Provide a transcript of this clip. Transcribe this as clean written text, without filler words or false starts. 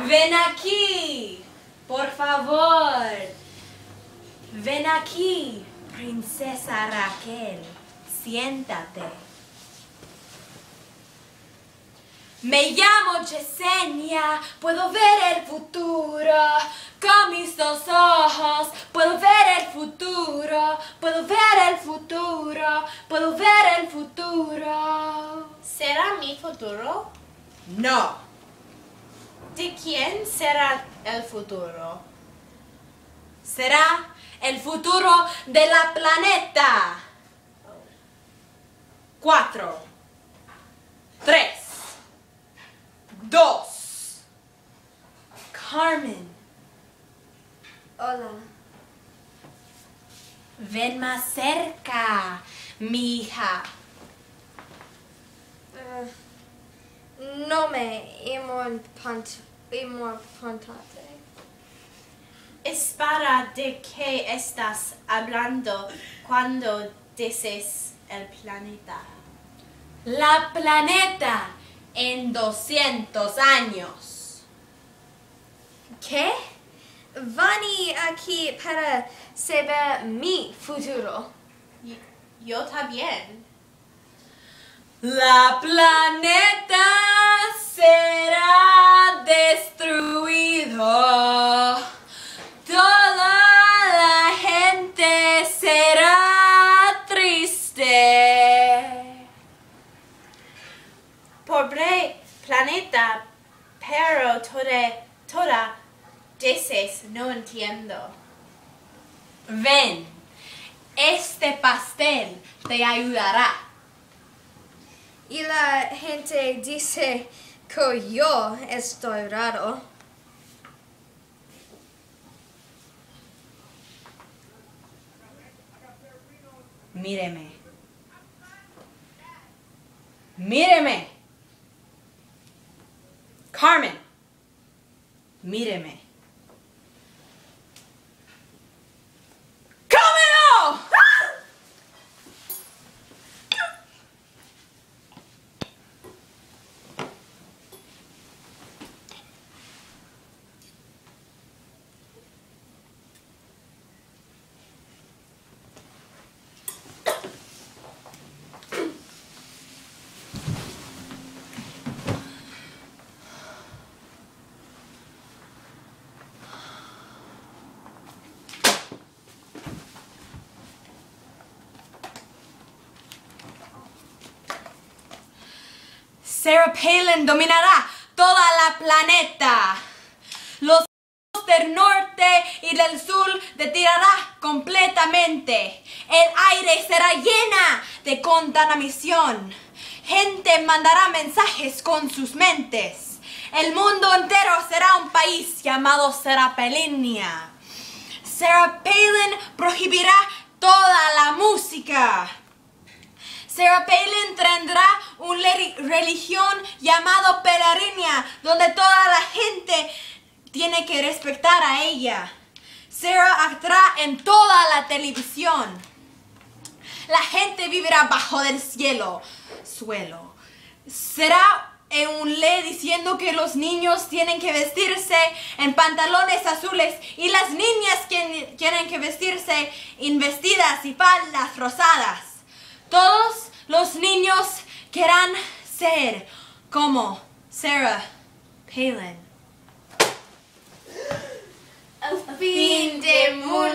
Ven aquí, por favor. Ven aquí, princesa Raquel. Siéntate. Me llamo Yesenia, puedo ver el futuro. Con mis dos ojos puedo ver el futuro. Puedo ver el futuro. Puedo ver el futuro. ¿Será mi futuro? No. ¿De quién será el futuro? Será el futuro de la planeta. 4, 3, 2. Carmen. Hola. Ven más cerca, mi hija. No me importante. ¿Es para de qué estás hablando cuando dices el planeta? La planeta en 200 años. ¿Qué? Vani aquí para saber mi futuro. Yo también. La planeta será destruido. Toda la gente será triste. Pobre planeta, pero toda dices no entiendo. Ven, este pastel te ayudará. Y la gente dice que yo estoy raro. Míreme. Míreme. Carmen. Míreme. ¡Cómelo! Sarah Palin dominará toda la planeta. Los del norte y del sur te tirará completamente. El aire será llena de contaminación. Gente mandará mensajes con sus mentes. El mundo entero será un país llamado Sarah Palinia. Sarah Palin prohibirá toda la música. Sarah Palin tendrá una religión llamada Pelarinia, donde toda la gente tiene que respetar a ella. Sarah actuará en toda la televisión. La gente vivirá bajo del suelo. Será un ley diciendo que los niños tienen que vestirse en pantalones azules y las niñas tienen que vestirse en vestidas y faldas rosadas. Todos los niños querrán ser como Sarah Palin. El fin del mundo.